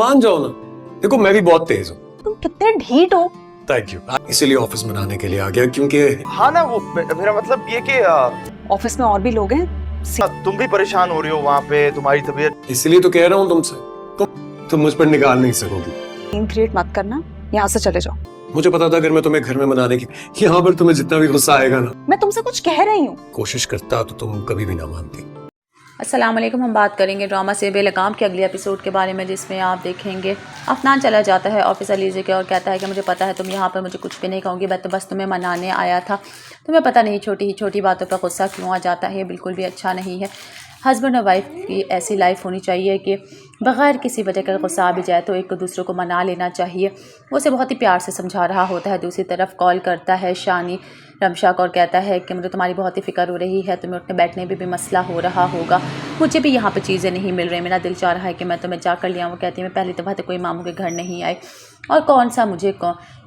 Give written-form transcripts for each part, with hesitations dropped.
मान जाओ ना, देखो मैं भी बहुत तेज हूँ। तुम कितने ढीठ हो। थैंक यू, इसीलिए ऑफिस बनाने के लिए आ गया, क्योंकि हाँ ना, वो मेरा मतलब ये कि ऑफिस में और भी लोग हैं। तुम भी परेशान हो रही हो वहाँ पे, तुम्हारी तबीयत। इसलिए तो कह रहा हूँ तुमसे, तुम मुझ पर निकाल नहीं सकोगी। सीन क्रिएट मत करना, यहाँ से चले जाओ। मुझे पता था अगर मैं तुम्हें घर में मनाने की, यहाँ पर तुम्हें जितना भी गुस्सा आएगा ना, मैं तुमसे कुछ कह रही हूँ। कोशिश करता तो तुम कभी भी ना मानती। अस्सलाम वालेकुम। हम बात करेंगे ड्रामा से बेलगाम के अगले एपिसोड के बारे में, जिसमें आप देखेंगे अफनान चला जाता है ऑफिस अलीज़े के और कहता है कि मुझे पता है तुम यहाँ पर मुझे कुछ भी नहीं कहूँगी, मैं तो बस तुम्हें मनाने आया था। तुम्हें पता नहीं छोटी छोटी बातों पर गुस्सा क्यों आ जाता है, बिल्कुल भी अच्छा नहीं है। हस्बैंड और वाइफ की ऐसी लाइफ होनी चाहिए कि बग़ैर किसी वजह का गुस्सा आ भी जाए तो एक दूसरे को मना लेना चाहिए। वो उसे बहुत ही प्यार से समझा रहा होता है। दूसरी तरफ कॉल करता है शानी रमशा को और कहता है कि मुझे तुम्हारी बहुत ही फ़िक्र हो रही है, तुम्हें उठने बैठने में भी मसला हो रहा होगा, मुझे भी यहाँ पर चीज़ें नहीं मिल रही, मेरा दिल चाह रहा है कि मैं तुम्हें जाकर ले आऊँ। वो कहती है मैं पहली दफ़ा तो कोई मामू के घर नहीं आई और कौन सा मुझे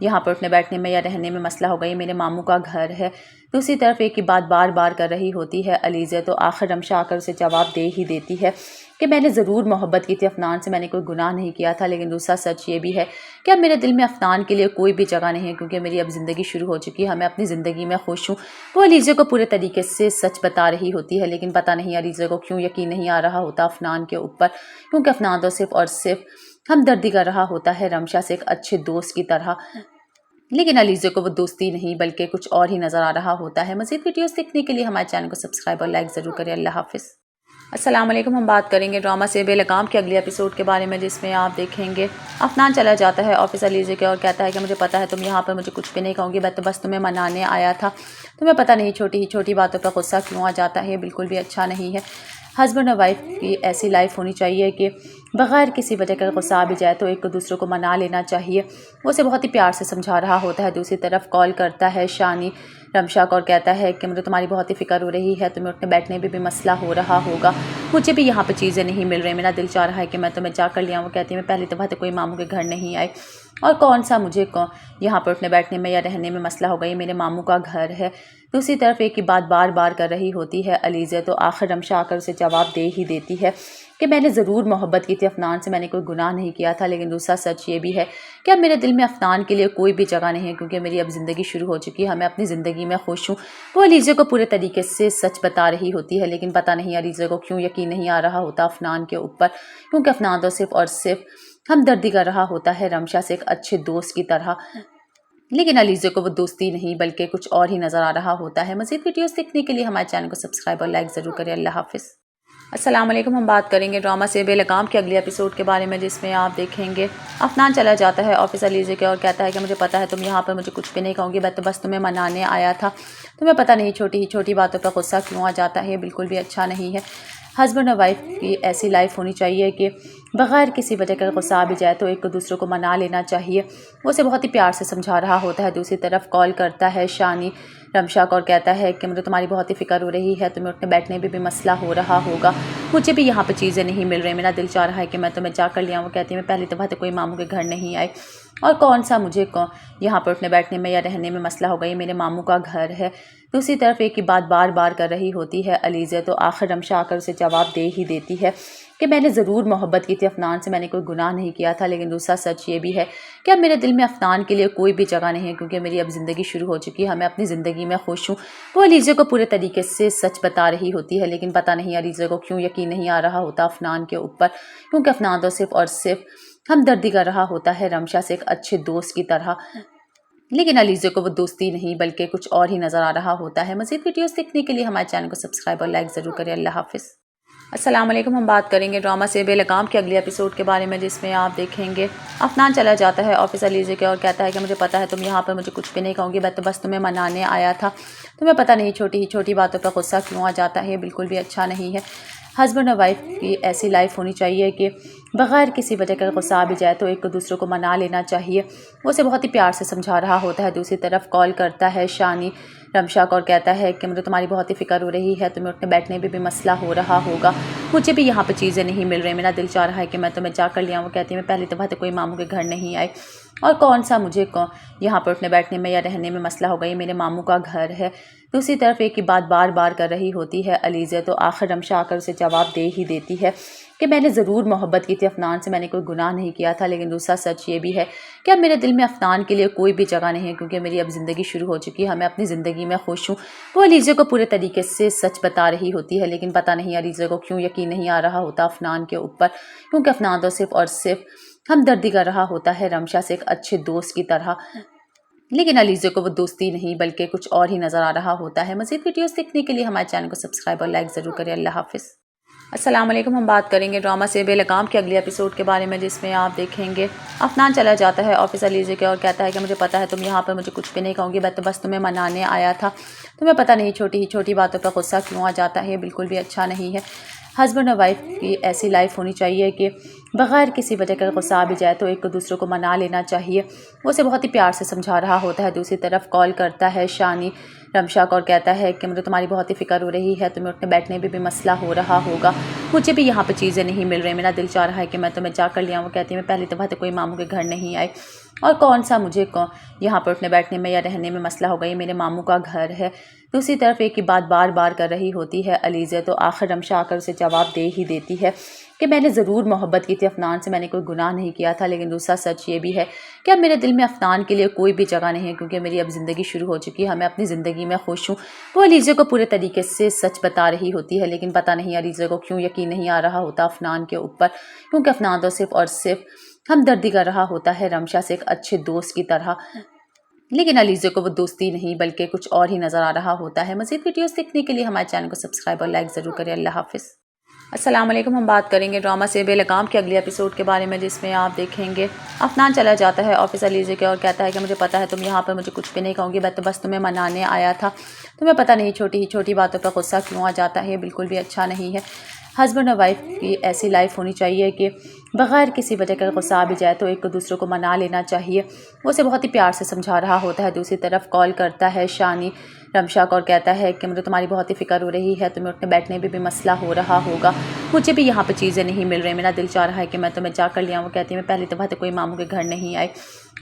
यहाँ पर उठने बैठने में या रहने में मसला होगा, ये मेरे मामू का घर है। दूसरी तरफ एक ही बात बार बार कर रही होती है अलीज़ा, तो आखिर रमशा आकर उसे जवाब दे ही देती है कि मैंने ज़रूर मोहब्बत की थी अफनान से, मैंने कोई गुनाह नहीं किया था, लेकिन दूसरा सच ये भी है कि अब मेरे दिल में अफनान के लिए कोई भी जगह नहीं है, क्योंकि मेरी अब ज़िंदगी शुरू हो चुकी है, मैं अपनी ज़िंदगी में खुश हूँ। वो अलीज़ा को पूरे तरीके से सच बता रही होती है, लेकिन पता नहीं अलीज़ा को क्यों यकीन नहीं आ रहा होता अफनान के ऊपर, क्योंकि अफनान तो सिर्फ़ और सिर्फ हमदर्दी कर रहा होता है रमशा से एक अच्छे दोस्त की तरह, लेकिन अलीज़ा को वो दोस्ती नहीं बल्कि कुछ और ही नज़र आ रहा होता है। मज़ीद वीडियोस देखने के लिए हमारे चैनल को सब्सक्राइब और लाइक ज़रूर करें। अल्लाह हाफ़िज़। अस्सलाम वालेकुम। हम बात करेंगे ड्रामा से बेलगाम के अगले एपिसोड के बारे में, जिसमें आप देखेंगे अफनान चला जाता है ऑफिस अलीज़े के और कहता है कि मुझे पता है तुम यहाँ पर मुझे कुछ भी नहीं कहूँगी, मैं तो बस तुम्हें मनाने आया था। तुम्हें पता नहीं छोटी छोटी बातों पर गुस्सा क्यों आ जाता है, बिल्कुल भी अच्छा नहीं है। हस्बैंड और वाइफ की ऐसी लाइफ होनी चाहिए कि बग़ैर किसी वजह का गुस्सा आ भी जाए तो एक दूसरे को मना लेना चाहिए। वो उसे बहुत ही प्यार से समझा रहा होता है। दूसरी तरफ कॉल करता है शानी रमशा को और कहता है कि मुझे तुम्हारी बहुत ही फ़िक्र हो रही है, तुम्हें उठने बैठने में भी मसला हो रहा होगा, मुझे भी यहाँ पर चीज़ें नहीं मिल रही, मेरा दिल चाह रहा है कि मैं तुम्हें जाकर ले आऊँ। वो कहती है मैं पहली दफ़ा तो कोई मामू के घर नहीं आई और कौन सा मुझे यहाँ पर उठने बैठने में या रहने में मसला होगा, ये मेरे मामू का घर है। दूसरी तरफ एक ही बात बार बार कर रही होती है अलीज़ा, तो आखिर रमशा आकर उसे जवाब दे ही देती है कि मैंने ज़रूर मोहब्बत की थी अफनान से, मैंने कोई गुनाह नहीं किया था, लेकिन दूसरा सच ये भी है कि अब मेरे दिल में अफनान के लिए कोई भी जगह नहीं है, क्योंकि मेरी अब ज़िंदगी शुरू हो चुकी है, मैं अपनी ज़िंदगी में खुश हूँ। वो अलीज़ा को पूरे तरीके से सच बता रही होती है, लेकिन पता नहीं अलीज़ा को क्यों यकीन नहीं आ रहा होता अफनान के ऊपर, क्योंकि अफनान तो सिर्फ़ और सिर्फ हमदर्दी कर रहा होता है रमशा से एक अच्छे दोस्त की तरह, लेकिन अलीज़ा को वो दोस्ती नहीं बल्कि कुछ और ही नज़र आ रहा होता है। मज़ीद वीडियोस देखने के लिए हमारे चैनल को सब्सक्राइब और लाइक ज़रूर करें। अल्लाह हाफ़िज़। अस्सलाम वालेकुम। हम बात करेंगे ड्रामा से बेलगाम के अगले एपिसोड के बारे में, जिसमें आप देखेंगे अफनान चला जाता है ऑफिस अलीज़े के और कहता है कि मुझे पता है तुम यहाँ पर मुझे कुछ भी नहीं कहूँगी, मैं तो बस तुम्हें मनाने आया था। तुम्हें पता नहीं छोटी छोटी बातों पर गुस्सा क्यों आ जाता है, बिल्कुल भी अच्छा नहीं है। हस्बैंड और वाइफ की ऐसी लाइफ होनी चाहिए कि बग़ैर किसी वजह का गुस्सा आ भी जाए तो एक दूसरे को मना लेना चाहिए। वो उसे बहुत ही प्यार से समझा रहा होता है। दूसरी तरफ कॉल करता है शानी रमशा को और कहता है कि मुझे तुम्हारी बहुत ही फ़िक्र हो रही है, तुम्हें उठने बैठने में भी मसला हो रहा होगा, मुझे भी यहाँ पर चीज़ें नहीं मिल रही, मेरा दिल चाह रहा है कि मैं तुम्हें जाकर ले आऊँ। वो कहती है मैं पहली दफ़ा तो कोई मामू के घर नहीं आई और कौन सा मुझे यहाँ पर उठने बैठने में या रहने में मसला होगा, ये मेरे मामू का घर है। दूसरी तरफ एक ही बात बार बार कर रही होती है अलीज़ा, तो आखिर रमशा आकर उसे जवाब दे ही देती है कि मैंने ज़रूर मोहब्बत की थी अफनान से, मैंने कोई गुनाह नहीं किया था, लेकिन दूसरा सच ये भी है कि अब मेरे दिल में अफनान के लिए कोई भी जगह नहीं है, क्योंकि मेरी अब ज़िंदगी शुरू हो चुकी है, मैं अपनी ज़िंदगी में खुश हूँ। वो अलीज़ा को पूरे तरीके से सच बता रही होती है, लेकिन पता नहीं अलीज़ा को क्यों यकीन नहीं आ रहा होता अफनान के ऊपर, क्योंकि अफनान तो सिर्फ़ और सिर्फ हमदर्दी कर रहा होता है रमशा से एक अच्छे दोस्त की तरह, लेकिन अलीज़ा को वो दोस्ती नहीं बल्कि कुछ और ही नज़र आ रहा होता है। मज़ीद वीडियोस देखने के लिए हमारे चैनल को सब्सक्राइब और लाइक ज़रूर करें। अल्लाह हाफ़िज़। अस्सलाम वालेकुम। हम बात करेंगे ड्रामा से बेलगाम के अगले एपिसोड के बारे में, जिसमें आप देखेंगे अफनान चला जाता है ऑफिस अलीज़े के और कहता है कि मुझे पता है तुम यहाँ पर मुझे कुछ भी नहीं कहूँगी, मैं तो बस तुम्हें मनाने आया था। तुम्हें पता नहीं छोटी छोटी बातों पर गुस्सा क्यों आ जाता है, बिल्कुल भी अच्छा नहीं है। हस्बैंड और वाइफ की ऐसी लाइफ होनी चाहिए कि बग़ैर किसी वजह का गुस्सा आ भी जाए तो एक दूसरे को मना लेना चाहिए। वो उसे बहुत ही प्यार से समझा रहा होता है। दूसरी तरफ कॉल करता है शानी रमशा को और कहता है कि मुझे तुम्हारी बहुत ही फ़िक्र हो रही है, तुम्हें उठने बैठने में भी मसला हो रहा होगा, मुझे भी यहाँ पर चीज़ें नहीं मिल रही, मेरा दिल चाह रहा है कि मैं तुम्हें जाकर ले आऊँ। वो कहती है मैं पहली दफ़ा तो कोई मामू के घर नहीं आई और कौन सा मुझे यहाँ पर उठने बैठने में या रहने में मसला होगा, ये मेरे मामू का घर है। दूसरी तरफ एक ही बात बार बार कर रही होती है अलीज़ा, तो आखिर रमशा आकर उसे जवाब दे ही देती है कि मैंने ज़रूर मोहब्बत की थी अफनान से, मैंने कोई गुनाह नहीं किया था। लेकिन दूसरा सच ये भी है कि अब मेरे दिल में अफनान के लिए कोई भी जगह नहीं है, क्योंकि मेरी अब ज़िंदगी शुरू हो चुकी है, मैं अपनी ज़िंदगी में खुश हूँ। वो अलीज़ा को पूरे तरीके से सच बता रही होती है, लेकिन पता नहीं अलीज़ा को क्यों यकीन नहीं आ रहा होता अफनान के ऊपर, क्योंकि अफनान तो सिर्फ़ और सिर्फ हमदर्दी कर रहा होता है रमशा से एक अच्छे दोस्त की तरह। लेकिन अलीज़ा को वो दोस्ती नहीं बल्कि कुछ और ही नज़र आ रहा होता है। मज़ीद वीडियोस देखने के लिए हमारे चैनल को सब्सक्राइब और लाइक ज़रूर करें। अल्लाह हाफ़िज़। अस्सलाम वालेकुम। हम बात करेंगे ड्रामा से बेलगाम के अगले एपिसोड के बारे में, जिसमें आप देखेंगे अफनान चला जाता है ऑफिस अलीज़ा के और कहता है कि मुझे पता है तुम यहाँ पर मुझे कुछ भी नहीं कहूँगी, मैं तो बस तुम्हें मनाने आया था। तुम्हें पता नहीं छोटी छोटी बातों पर गुस्सा क्यों आ जाता है, बिल्कुल भी अच्छा नहीं है। हस्बैंड और वाइफ की ऐसी लाइफ होनी चाहिए कि बग़ैर किसी वजह का गुस्सा आ भी जाए तो एक दूसरे को मना लेना चाहिए। वो उसे बहुत ही प्यार से समझा रहा होता है। दूसरी तरफ कॉल करता है शानी रमशा को और कहता है कि मुझे तुम्हारी बहुत ही फ़िक्र हो रही है, तुम्हें उठने बैठने में भी मसला हो रहा होगा, मुझे भी यहाँ पर चीज़ें नहीं मिल रही, मेरा दिल चाह रहा है कि मैं तुम्हें जा कर लिया। वो कहती है मैं पहली दफ़ा तो कोई मामू के घर नहीं आई और कौन सा मुझे यहाँ पर उठने बैठने में या रहने में मसला हो गई, मेरे मामू का घर है। दूसरी तरफ एक ही बात बार बार कर रही होती है अलीज़ा, तो आखिर रमशा आकर उसे जवाब दे ही देती है कि मैंने ज़रूर मोहब्बत की थी अफनान से, मैंने कोई गुनाह नहीं किया था। लेकिन दूसरा सच ये भी है कि अब मेरे दिल में अफनान के लिए कोई भी जगह नहीं है, क्योंकि मेरी अब ज़िंदगी शुरू हो चुकी है, मैं अपनी ज़िंदगी में खुश हूँ। वो अलीज़ा को पूरे तरीके से सच बता रही होती है, लेकिन पता नहीं अलीज़ा को क्यों यकीन नहीं आ रहा होता अफनान के ऊपर, क्योंकि अफनान तो सिर्फ़ और सिर्फ हमदर्दी कर रहा होता है रमशा से एक अच्छे दोस्त की तरह। लेकिन अलीज़ा को वो दोस्ती नहीं बल्कि कुछ और ही नज़र आ रहा होता है। मज़ीद वीडियोस देखने के लिए हमारे चैनल को सब्सक्राइब और लाइक ज़रूर करें। अल्लाह हाफ़िज़। अस्सलाम वालेकुम। हम बात करेंगे ड्रामा से बेलगाम के अगले एपिसोड के बारे में, जिसमें आप देखेंगे अफनान चला जाता है ऑफिस अलीज़ा के और कहता है कि मुझे पता है तुम यहाँ पर मुझे कुछ भी नहीं कहूँगी, मैं तो बस तुम्हें मनाने आया था। तुम्हें पता नहीं छोटी छोटी बातों पर गुस्सा क्यों आ जाता है, बिल्कुल भी अच्छा नहीं है। हस्बैंड और वाइफ की ऐसी लाइफ होनी चाहिए कि बग़ैर किसी वजह का गुस्सा आ भी जाए तो एक दूसरे को मना लेना चाहिए। वो उसे बहुत ही प्यार से समझा रहा होता है। दूसरी तरफ कॉल करता है शानी रमशा को और कहता है कि मुझे तुम्हारी बहुत ही फ़िक्र हो रही है, तुम्हें उठने बैठने में भी मसला हो रहा होगा, मुझे भी यहाँ पर चीज़ें नहीं मिल रही, मेरा दिल चाह रहा है कि मैं तुम्हें जा कर लिया। वो कहती है मैं पहली दफ़ा तो कोई मामू के घर नहीं आई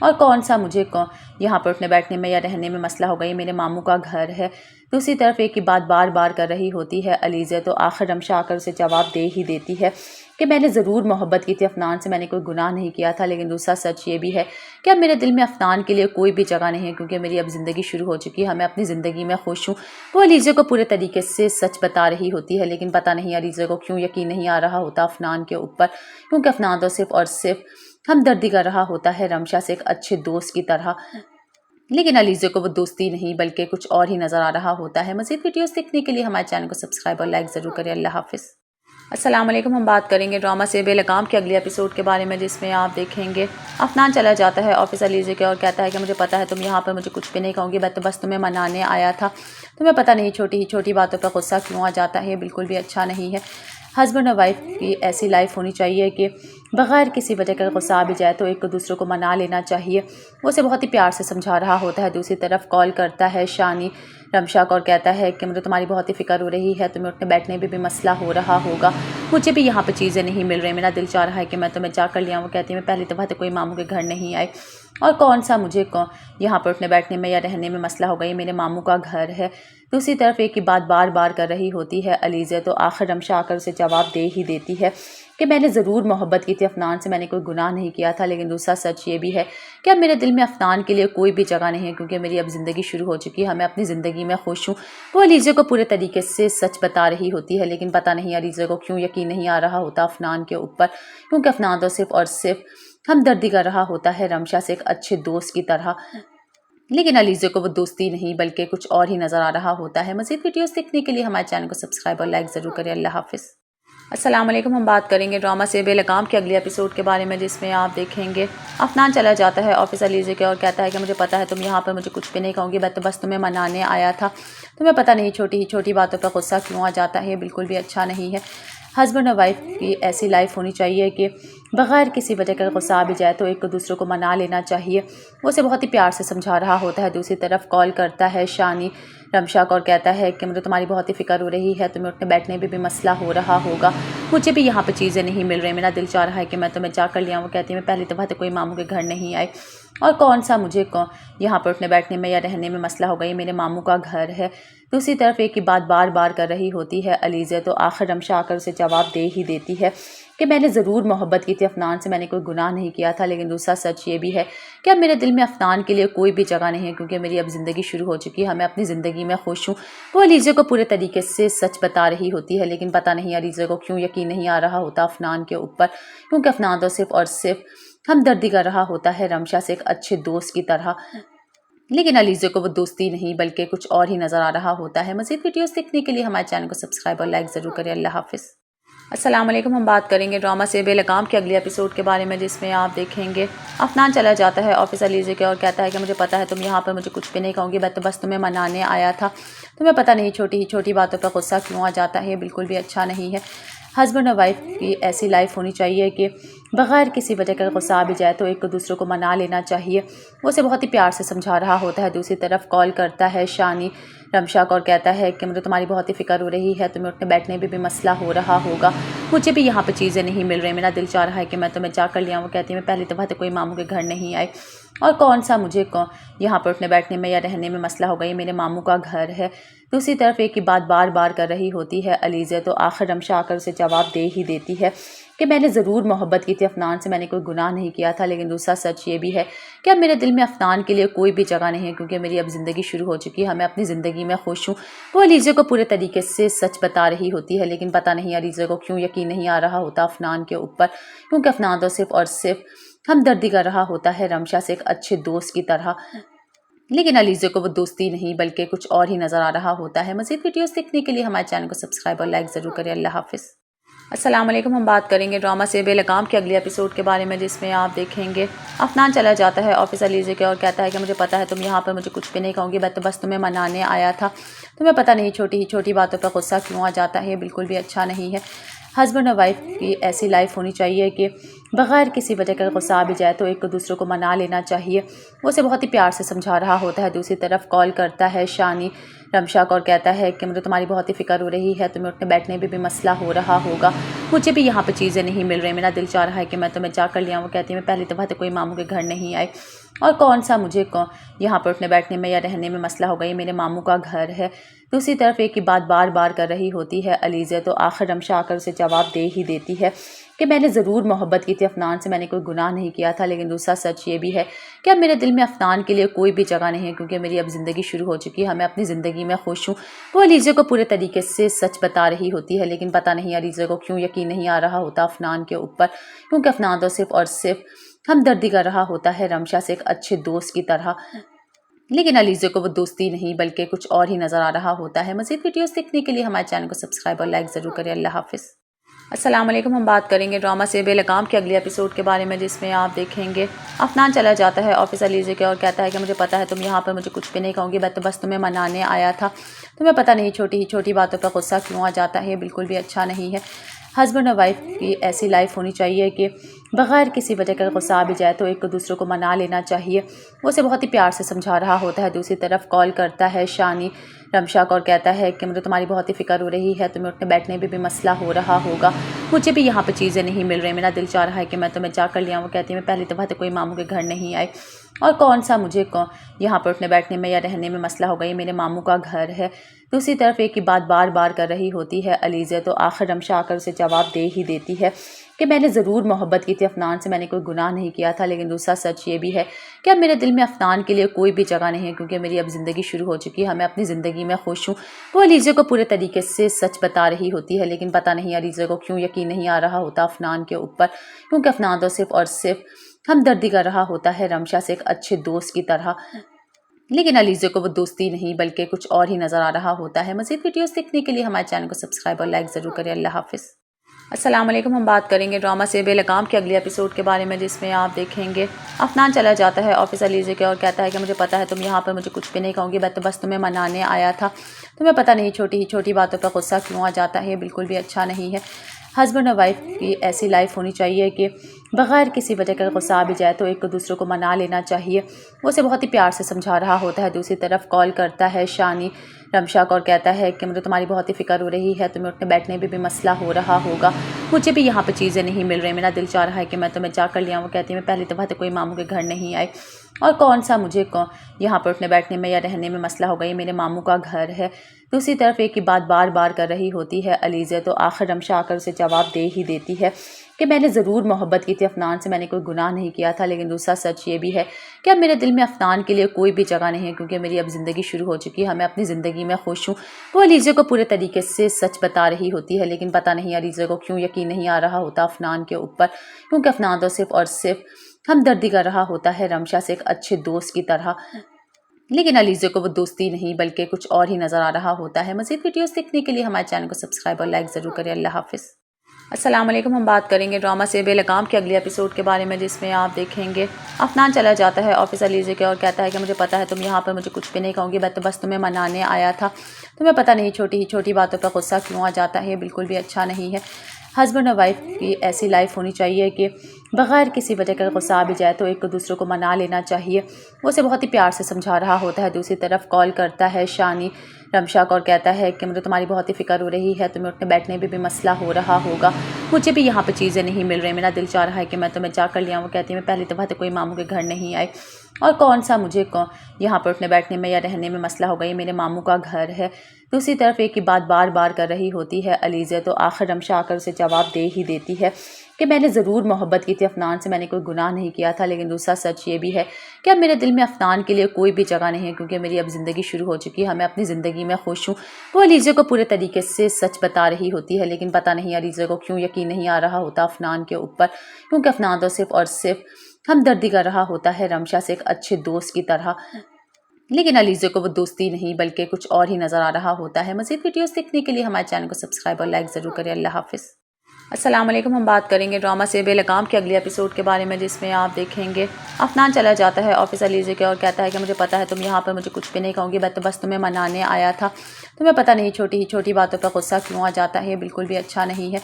और कौन सा मुझे यहाँ पर उठने बैठने में या रहने में मसला हो गई, मेरे मामू का घर है। दूसरी तरफ एक ही बात बार बार कर रही होती है अलीज़ा, तो आखिर रमशा आकर उसे जवाब दे ही देती है कि मैंने ज़रूर मोहब्बत की थी अफनान से, मैंने कोई गुनाह नहीं किया था। लेकिन दूसरा सच ये भी है कि अब मेरे दिल में अफनान के लिए कोई भी जगह नहीं है, क्योंकि मेरी अब ज़िंदगी शुरू हो चुकी है, मैं अपनी ज़िंदगी में खुश हूँ। वो अलीज़ा को पूरे तरीके से सच बता रही होती है, लेकिन पता नहीं अलीज़ा को क्यों यकीन नहीं आ रहा होता अफनान के ऊपर, क्योंकि अफनान तो सिर्फ़ और सिर्फ हमदर्दी कर रहा होता है रमशा से एक अच्छे दोस्त की तरह। लेकिन अलीज़ा को वो दोस्ती नहीं बल्कि कुछ और ही नज़र आ रहा होता है। मज़ीद वीडियोस देखने के लिए हमारे चैनल को सब्सक्राइब और लाइक ज़रूर करें। अल्लाह हाफ़िज़। अस्सलाम वालेकुम। हम बात करेंगे ड्रामा से बेलगाम के अगले एपिसोड के बारे में, जिसमें आप देखेंगे अफनान चला जाता है ऑफिस अलीज़ा के और कहता है कि मुझे पता है तुम यहाँ पर मुझे कुछ भी नहीं कहूँगी, मैं तो बस तुम्हें मनाने आया था। तुम्हें पता नहीं छोटी छोटी बातों पर गुस्सा क्यों आ जाता है, बिल्कुल भी अच्छा नहीं है। हस्बैंड और वाइफ की ऐसी लाइफ होनी चाहिए कि बग़ैर किसी वजह का गुस्सा आ भी जाए तो एक दूसरे को मना लेना चाहिए। वो उसे बहुत ही प्यार से समझा रहा होता है। दूसरी तरफ कॉल करता है शानी रमशा को और कहता है कि मुझे तुम्हारी बहुत ही फ़िक्र हो रही है, तुम्हें उठने बैठने में भी मसला हो रहा होगा, मुझे भी यहाँ पर चीज़ें नहीं मिल रही, मेरा दिल चाह रहा है कि मैं तुम्हें जा कर लिया। वो कहती है मैं पहली दफ़ा तो कोई मामू के घर नहीं आई और कौन सा मुझे यहाँ पर उठने बैठने में या रहने में मसला हो गई, मेरे मामू का घर है। दूसरी तरफ एक ही बात बार बार कर रही होती है अलीज़ा, तो आखिर रमशा आकर उसे जवाब दे ही देती है कि मैंने ज़रूर मोहब्बत की थी अफनान से, मैंने कोई गुनाह नहीं किया था। लेकिन दूसरा सच ये भी है कि अब मेरे दिल में अफनान के लिए कोई भी जगह नहीं है, क्योंकि मेरी अब ज़िंदगी शुरू हो चुकी है, मैं अपनी ज़िंदगी में खुश हूँ। वो अलीज़ा को पूरे तरीके से सच बता रही होती है, लेकिन पता नहीं अलीज़ा को क्यों यकीन नहीं आ रहा होता अफनान के ऊपर, क्योंकि अफनान तो सिर्फ़ और सिर्फ हमदर्दी कर रहा होता है रमशा से एक अच्छे दोस्त की तरह। लेकिन अलीज़ा को वो दोस्ती नहीं बल्कि कुछ और ही नज़र आ रहा होता है। मज़ीद वीडियोस देखने के लिए हमारे चैनल को सब्सक्राइब और लाइक ज़रूर करें। अल्लाह हाफ़िज़। अस्सलाम वालेकुम। हम बात करेंगे ड्रामा से बेलगाम के अगले एपिसोड के बारे में, जिसमें आप देखेंगे अफनान चला जाता है ऑफिस अलीज़ा के और कहता है कि मुझे पता है तुम यहाँ पर मुझे कुछ भी नहीं कहूँगी, मैं तो बस तुम्हें मनाने आया था। तुम्हें पता नहीं छोटी छोटी बातों पर गुस्सा क्यों आ जाता है, बिल्कुल भी अच्छा नहीं है। हस्बैंड और वाइफ की ऐसी लाइफ होनी चाहिए कि बग़ैर किसी वजह का गुस्सा आ भी जाए तो एक दूसरे को मना लेना चाहिए। वो उसे बहुत ही प्यार से समझा रहा होता है। दूसरी तरफ कॉल करता है शानी रमशा को और कहता है कि मुझे तुम्हारी बहुत ही फ़िक्र हो रही है, तुम्हें उठने बैठने में भी मसला हो रहा होगा, मुझे भी यहाँ पर चीज़ें नहीं मिल रही, मेरा दिल चाह रहा है कि मैं तुम्हें जा कर लिया। वो कहती है मैं पहली दफ़ा तो कोई मामू के घर नहीं आई और कौन सा मुझे यहाँ पर उठने बैठने में या रहने में मसला हो गई, मेरे मामू का घर है। दूसरी तरफ एक ही बात बार बार कर रही होती है अलीज़ा, तो आखिर रमशा आकर उसे जवाब दे ही देती है कि मैंने ज़रूर मोहब्बत की थी अफनान से, मैंने कोई गुनाह नहीं किया था। लेकिन दूसरा सच ये भी है कि अब मेरे दिल में अफनान के लिए कोई भी जगह नहीं है, क्योंकि मेरी अब ज़िंदगी शुरू हो चुकी है, मैं अपनी ज़िंदगी में खुश हूँ। वो अलीज़ा को पूरे तरीके से सच बता रही होती है, लेकिन पता नहीं अलीज़ा को क्यों यकीन नहीं आ रहा होता अफनान के ऊपर, क्योंकि अफनान तो सिर्फ और सिर्फ हमदर्दी कर रहा होता है रमशा से एक अच्छे दोस्त की तरह। लेकिन अलीज़ा को वो दोस्ती नहीं बल्कि कुछ और ही नज़र आ रहा होता है। मज़ीद वीडियोस देखने के लिए हमारे चैनल को सब्सक्राइब और लाइक ज़रूर करें। अल्लाह हाफ़िज़। अस्सलाम वालेकुम। हम बात करेंगे ड्रामा से बेलगाम के अगले एपिसोड के बारे में, जिसमें आप देखेंगे अफनान चला जाता है ऑफिस अलीज़ा के और कहता है कि मुझे पता है तुम यहाँ पर मुझे कुछ भी नहीं कहूँगी, मैं तो बस तुम्हें मनाने आया था। तुम्हें पता नहीं छोटी छोटी बातों पर गुस्सा क्यों आ जाता है, बिल्कुल भी अच्छा नहीं है। हस्बैंड और वाइफ की ऐसी लाइफ होनी चाहिए कि बग़ैर किसी वजह का गुस्सा आ भी जाए तो एक दूसरे को मना लेना चाहिए। वो उसे बहुत ही प्यार से समझा रहा होता है। दूसरी तरफ कॉल करता है शानी रमशा को और कहता है कि मुझे तुम्हारी बहुत ही फ़िक्र हो रही है, तुम्हें उठने बैठने में भी मसला हो रहा होगा, मुझे भी यहाँ पर चीज़ें नहीं मिल रही, मेरा दिल चाह रहा है कि मैं तुम्हें जा कर लिया। वो कहती है मैं पहली दफ़ा तो कोई मामू के घर नहीं आई और कौन सा मुझे यहाँ पर उठने बैठने में या रहने में मसला होगा, ये मेरे मामू का घर है। दूसरी तरफ एक ही बात बार बार कर रही होती है अलीज़ा, तो आखिर रमशा आकर उसे जवाब दे ही देती है कि मैंने ज़रूर मोहब्बत की थी अफनान से, मैंने कोई गुनाह नहीं किया था। लेकिन दूसरा सच ये भी है कि अब मेरे दिल में अफनान के लिए कोई भी जगह नहीं है, क्योंकि मेरी अब ज़िंदगी शुरू हो चुकी है, मैं अपनी ज़िंदगी में खुश हूँ। वो अलीज़ा को पूरे तरीके से सच बता रही होती है, लेकिन पता नहीं अलीज़ा को क्यों यकीन नहीं आ रहा होता अफनान के ऊपर, क्योंकि अफनान तो सिर्फ और सिर्फ हमदर्दी कर रहा होता है रमशा से एक अच्छे दोस्त की तरह। लेकिन अलीज़ा को वो दोस्ती नहीं बल्कि कुछ और ही नज़र आ रहा होता है। मज़ीद वीडियोस देखने के लिए हमारे चैनल को सब्सक्राइब और लाइक ज़रूर करें। अल्लाह हाफ़िज़। अस्सलाम वालेकुम। हम बात करेंगे ड्रामा से बेलगाम के अगले एपिसोड के बारे में, जिसमें आप देखेंगे अफनान चला जाता है ऑफिस अलीज़ा के और कहता है कि मुझे पता है तुम यहाँ पर मुझे कुछ भी नहीं कहूँगी, मैं तो बस तुम्हें मनाने आया था। तुम्हें पता नहीं छोटी छोटी बातों पर गुस्सा क्यों आ जाता है, बिल्कुल भी अच्छा नहीं है। हस्बैंड और वाइफ की ऐसी लाइफ होनी चाहिए कि बग़ैर किसी वजह का गुस्सा आ भी जाए तो एक दूसरे को मना लेना चाहिए। वो उसे बहुत ही प्यार से समझा रहा होता है। दूसरी तरफ कॉल करता है शानी रमशा को और कहता है कि मुझे तुम्हारी बहुत ही फ़िक्र हो रही है, तुम्हें उठने बैठने में भी मसला हो रहा होगा, मुझे भी यहाँ पर चीज़ें नहीं मिल रही, मेरा दिल चाह रहा है कि मैं तुम्हें जा कर लिया। वो कहती है मैं पहली दफ़ा तो कोई मामू के घर नहीं आई और कौन सा मुझे यहाँ पर उठने बैठने में या रहने में मसला होगा, ये मेरे मामू का घर है। दूसरी तरफ एक ही बात बार बार कर रही होती है अलीज़ा, तो आखिर रमशा आकर उसे जवाब दे ही देती है कि मैंने ज़रूर मोहब्बत की थी अफनान से, मैंने कोई गुनाह नहीं किया था। लेकिन दूसरा सच ये भी है कि अब मेरे दिल में अफनान के लिए कोई भी जगह नहीं है, क्योंकि मेरी अब ज़िंदगी शुरू हो चुकी है, मैं अपनी ज़िंदगी में खुश हूँ। वो अलीज़ा को पूरे तरीके से सच बता रही होती है, लेकिन पता नहीं अलीज़ा को क्यों यकीन नहीं आ रहा होता अफनान के ऊपर, क्योंकि अफनान तो सिर्फ और सिर्फ हमदर्दी कर रहा होता है रमशा से एक अच्छे दोस्त की तरह। लेकिन अलीज़ा को वो दोस्ती नहीं बल्कि कुछ और ही नज़र आ रहा होता है। मज़ीद वीडियोस देखने के लिए हमारे चैनल को सब्सक्राइब और लाइक ज़रूर करें। अल्लाह हाफ़िज़। अस्सलाम वालेकुम। हम बात करेंगे ड्रामा से बेलगाम के अगले एपिसोड के बारे में, जिसमें आप देखेंगे अफनान चला जाता है ऑफिस अलीज़ा के और कहता है कि मुझे पता है तुम यहाँ पर मुझे कुछ भी नहीं कहूँगी, मैं तो बस तुम्हें मनाने आया था। तुम्हें पता नहीं छोटी छोटी बातों पर गुस्सा क्यों आ जाता है, बिल्कुल भी अच्छा नहीं है। हस्बैंड और वाइफ की ऐसी लाइफ होनी चाहिए कि बग़ैर किसी वजह का गुस्सा आ भी जाए तो एक दूसरे को मना लेना चाहिए। वो उसे बहुत ही प्यार से समझा रहा होता है। दूसरी तरफ कॉल करता है शानी रमशा को और कहता है कि मुझे तुम्हारी बहुत ही फ़िक्र हो रही है, तुम्हें उठने बैठने में भी मसला हो रहा होगा, मुझे भी यहाँ पर चीज़ें नहीं मिल रही, मेरा दिल चाह रहा है कि मैं तुम्हें जा कर लिया। वो कहती है मैं पहली दफ़ा तो कोई मामू के घर नहीं आई और कौन सा मुझे यहाँ पर उठने बैठने में या रहने में मसला होगा, ये मेरे मामू का घर है। दूसरी तरफ एक ही बात बार बार कर रही होती है अलीज़ा, तो आखिर रमशा आकर उसे जवाब दे ही देती है कि मैंने ज़रूर मोहब्बत की थी अफनान से, मैंने कोई गुनाह नहीं किया था। लेकिन दूसरा सच ये भी है कि अब मेरे दिल में अफनान के लिए कोई भी जगह नहीं है, क्योंकि मेरी अब ज़िंदगी शुरू हो चुकी है, मैं अपनी ज़िंदगी में खुश हूँ। वो अलीज़ा को पूरे तरीके से सच बता रही होती है, लेकिन पता नहीं अलीज़ा को क्यों यकीन नहीं आ रहा होता अफनान के ऊपर, क्योंकि अफनान तो सिर्फ और सिर्फ हमदर्दी कर रहा होता है रमशा से एक अच्छे दोस्त की तरह। लेकिन अलीज़ा को वो दोस्ती नहीं बल्कि कुछ और ही नज़र आ रहा होता है। मज़ीद वीडियोस देखने के लिए हमारे चैनल को सब्सक्राइब और लाइक ज़रूर करें। अल्लाह हाफ़िज़। अस्सलाम वालेकुम। हम बात करेंगे ड्रामा से बेलगाम के अगले एपिसोड के बारे में, जिसमें आप देखेंगे अफनान चला जाता है ऑफिस अलीज़ा के और कहता है कि मुझे पता है तुम यहाँ पर मुझे कुछ भी नहीं कहूँगी, मैं तो बस तुम्हें मनाने आया था। तुम्हें पता नहीं छोटी छोटी बातों पर गुस्सा क्यों आ जाता है, बिल्कुल भी अच्छा नहीं है। हस्बैंड और वाइफ की ऐसी लाइफ होनी चाहिए कि बग़ैर किसी वजह का गुस्सा आ भी जाए तो एक दूसरे को मना लेना चाहिए। वो उसे बहुत ही प्यार से समझा रहा होता है। दूसरी तरफ कॉल करता है शानी रमशा को और कहता है कि मुझे तुम्हारी बहुत ही फ़िक्र हो रही है, तुम्हें उठने बैठने में भी मसला हो रहा होगा, मुझे भी यहाँ पर चीज़ें नहीं मिल रही, मेरा दिल चाह रहा है कि मैं तुम्हें जा कर लिया। वो कहती है मैं पहली दफ़ा तो कोई मामू के घर नहीं आई और कौन सा मुझे यहाँ पर उठने बैठने में या रहने में मसला होगा, ये मेरे मामू का घर है। दूसरी तरफ एक ही बात बार बार कर रही होती है अलीज़ा, तो आखिर रमशा आकर उसे जवाब दे ही देती है कि मैंने ज़रूर मोहब्बत की थी अफनान से, मैंने कोई गुनाह नहीं किया था। लेकिन दूसरा सच ये भी है कि अब मेरे दिल में अफनान के लिए कोई भी जगह नहीं है, क्योंकि मेरी अब ज़िंदगी शुरू हो चुकी है, मैं अपनी ज़िंदगी में खुश हूँ। वो अलीज़ा को पूरे तरीके से सच बता रही होती है, लेकिन पता नहीं अलीज़ा को क्यों यकीन नहीं आ रहा होता अफनान के ऊपर, क्योंकि अफनान तो सिर्फ और सिर्फ हमदर्दी कर रहा होता है रमशा से एक अच्छे दोस्त की तरह। लेकिन अलीज़ा को वो दोस्ती नहीं बल्कि कुछ और ही नज़र आ रहा होता है। मज़ीद वीडियोस देखने के लिए हमारे चैनल को सब्सक्राइब और लाइक ज़रूर करें। अल्लाह हाफ़िज़। अस्सलाम वालेकुम। हम बात करेंगे ड्रामा से बेलगाम के अगले एपिसोड के बारे में, जिसमें आप देखेंगे अफनान चला जाता है ऑफिस अलीज़ा के और कहता है कि मुझे पता है तुम यहाँ पर मुझे कुछ भी नहीं कहूँगी, मैं तो बस तुम्हें मनाने आया था। तुम्हें पता नहीं छोटी छोटी बातों पर गुस्सा क्यों आ जाता है, बिल्कुल भी अच्छा नहीं है। हस्बैंड और वाइफ की ऐसी लाइफ होनी चाहिए कि बग़ैर किसी वजह का गुस्सा आ भी जाए तो एक दूसरे को मना लेना चाहिए। वो उसे बहुत ही प्यार से समझा रहा होता है। दूसरी तरफ कॉल करता है शानी रमशा को और कहता है कि मुझे तुम्हारी बहुत ही फ़िक्र हो रही है, तुम्हें उठने बैठने में भी मसला हो रहा होगा, मुझे भी यहाँ पर चीज़ें नहीं मिल रही, मेरा दिल चाह रहा है कि मैं तुम्हें जा कर लिया। वो कहती है मैं पहली दफ़ा तो कोई मामू के घर नहीं आई और कौन सा मुझे यहाँ पर उठने बैठने में या रहने में मसला हो गई, मेरे मामू का घर है। दूसरी तरफ एक ही बात बार बार कर रही होती है अलीज़ा, तो आखिर रमशा आकर उसे जवाब दे ही देती है कि मैंने ज़रूर मोहब्बत की थी अफनान से, मैंने कोई गुनाह नहीं किया था। लेकिन दूसरा सच ये भी है कि अब मेरे दिल में अफनान के लिए कोई भी जगह नहीं है, क्योंकि मेरी अब ज़िंदगी शुरू हो चुकी है, मैं अपनी ज़िंदगी में खुश हूँ। वो अलीज़ा को पूरे तरीके से सच बता रही होती है, लेकिन पता नहीं अलीज़ा को क्यों यकीन नहीं आ रहा होता अफनान के ऊपर, क्योंकि अफनान तो सिर्फ और सिर्फ हमदर्दी कर रहा होता है रमशा से एक अच्छे दोस्त की तरह। लेकिन अलीज़ा को वो दोस्ती नहीं बल्कि कुछ और ही नज़र आ रहा होता है। मज़ीद वीडियोस देखने के लिए हमारे चैनल को सब्सक्राइब और लाइक ज़रूर करें। अल्लाह हाफ़िज़। अस्सलाम वालेकुम। हम बात करेंगे ड्रामा से बेलगाम के अगले एपिसोड के बारे में, जिसमें आप देखेंगे अफनान चला जाता है ऑफिस अलीज़ा के और कहता है कि मुझे पता है तुम यहाँ पर मुझे कुछ भी नहीं कहूँगी, मैं तो बस तुम्हें मनाने आया था। तुम्हें पता नहीं छोटी छोटी बातों पर गुस्सा क्यों आ जाता है, बिल्कुल भी अच्छा नहीं है।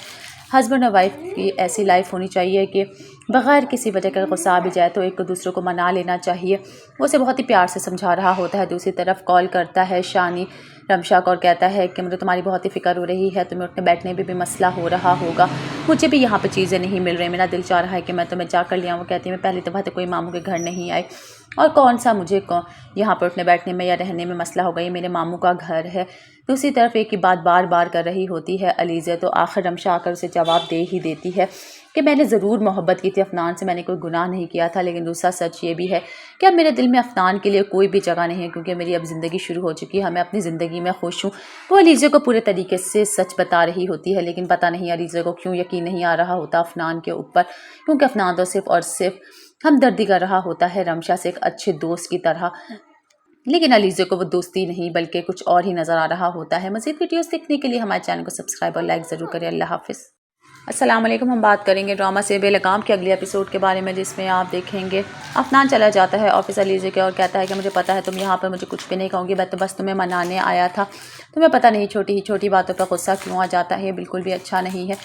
हस्बैंड और वाइफ की ऐसी लाइफ होनी चाहिए कि बग़ैर किसी वजह का गुस्सा आ भी जाए तो एक दूसरे को मना लेना चाहिए। वो उसे बहुत ही प्यार से समझा रहा होता है। दूसरी तरफ कॉल करता है शानी रमशा को और कहता है कि मुझे तुम्हारी बहुत ही फ़िक्र हो रही है, तुम्हें उठने बैठने में भी मसला हो रहा होगा, मुझे भी यहाँ पर चीज़ें नहीं मिल रही, मेरा दिल चाह रहा है कि मैं तुम्हें जा कर लिया। वो कहती है मैं पहली दफ़ा तो कोई मामू के घर नहीं आई और कौन सा मुझे यहाँ पर उठने बैठने में या रहने में मसला हो गई, मेरे मामू का घर है। दूसरी तरफ एक ही बात बार बार कर रही होती है अलीज़ा, तो आखिर रमशा आकर उसे जवाब दे ही देती है कि मैंने ज़रूर मोहब्बत की थी अफनान से, मैंने कोई गुनाह नहीं किया था। लेकिन दूसरा सच ये भी है कि अब मेरे दिल में अफनान के लिए कोई भी जगह नहीं है, क्योंकि मेरी अब ज़िंदगी शुरू हो चुकी है, मैं अपनी ज़िंदगी में खुश हूँ। वो अलीज़ा को पूरे तरीके से सच बता रही होती है, लेकिन पता नहीं अलीज़ा को क्यों यकीन नहीं आ रहा होता अफनान के ऊपर, क्योंकि अफनान तो सिर्फ और सिर्फ हमदर्दी कर रहा होता है रमशा से एक अच्छे दोस्त की तरह। लेकिन अलीज़ा को वो दोस्ती नहीं बल्कि कुछ और ही नज़र आ रहा होता है। मज़ीद वीडियोस देखने के लिए हमारे चैनल को सब्सक्राइब और लाइक ज़रूर करें। अल्लाह हाफ़िज़। अस्सलाम वालेकुम। हम बात करेंगे ड्रामा से बेलगाम के अगले एपिसोड के बारे में, जिसमें आप देखेंगे अफनान चला जाता है ऑफिस अलीज़ा के और कहता है कि मुझे पता है तुम यहाँ पर मुझे कुछ भी नहीं कहूँगी, मैं तो बस तुम्हें मनाने आया था। तुम्हें पता नहीं छोटी छोटी बातों पर गुस्सा क्यों आ जाता है, बिल्कुल भी अच्छा नहीं है।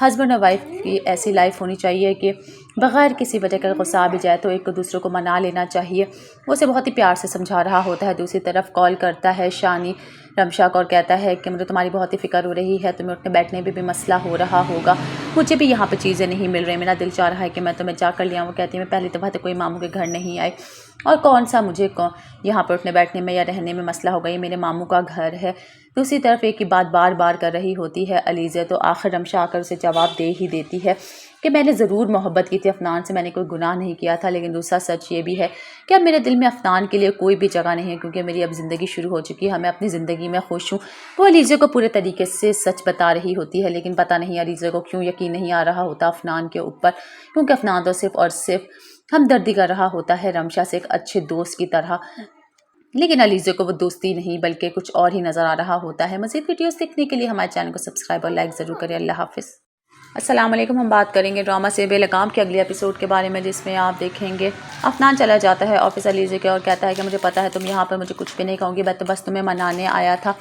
हस्बैंड और वाइफ की ऐसी लाइफ होनी चाहिए कि बग़ैर किसी वजह का गुस्सा आ भी जाए तो एक दूसरे को मना लेना चाहिए। वो उसे बहुत ही प्यार से समझा रहा होता है। दूसरी तरफ कॉल करता है शानी रमशा को और कहता है कि मुझे तुम्हारी बहुत ही फ़िक्र हो रही है, तुम्हें उठने बैठने में भी मसला हो रहा होगा, मुझे भी यहाँ पर चीज़ें नहीं मिल रही, मेरा दिल चाह रहा है कि मैं तुम्हें जा कर लिया। वो कहती है मैं पहली दफ़ा तो कोई मामू के घर नहीं आई और कौन सा मुझे यहाँ पर उठने बैठने में या रहने में मसला हो गई, मेरे मामू का घर है। दूसरी तरफ एक ही बात बार बार कर रही होती है अलीज़ा, तो आखिर रमशा आकर उसे जवाब दे ही देती है कि मैंने ज़रूर मोहब्बत की थी अफनान से, मैंने कोई गुनाह नहीं किया था। लेकिन दूसरा सच ये भी है कि अब मेरे दिल में अफनान के लिए कोई भी जगह नहीं है, क्योंकि मेरी अब ज़िंदगी शुरू हो चुकी है, मैं अपनी ज़िंदगी में खुश हूँ। वो अलीज़ा को पूरे तरीके से सच बता रही होती है, लेकिन पता नहीं अलीज़ा को क्यों यकीन नहीं आ रहा होता अफनान के ऊपर, क्योंकि अफनान तो सिर्फ और सिर्फ हमदर्दी कर रहा होता है रमशा से एक अच्छे दोस्त की तरह। लेकिन अलीज़ा को वो दोस्ती नहीं बल्कि कुछ और ही नज़र आ रहा होता है। मज़ीद वीडियोस देखने के लिए हमारे चैनल को सब्सक्राइब और लाइक ज़रूर करें। अल्लाह हाफ़िज़। अस्सलाम वालेकुम। हम बात करेंगे ड्रामा से बेलगाम के अगले एपिसोड के बारे में, जिसमें आप देखेंगे अफनान चला जाता है ऑफिस अलीज़ा के और कहता है कि मुझे पता है तुम यहाँ पर मुझे कुछ भी नहीं कहूँगी, मैं तो बस तुम्हें मनाने आया था।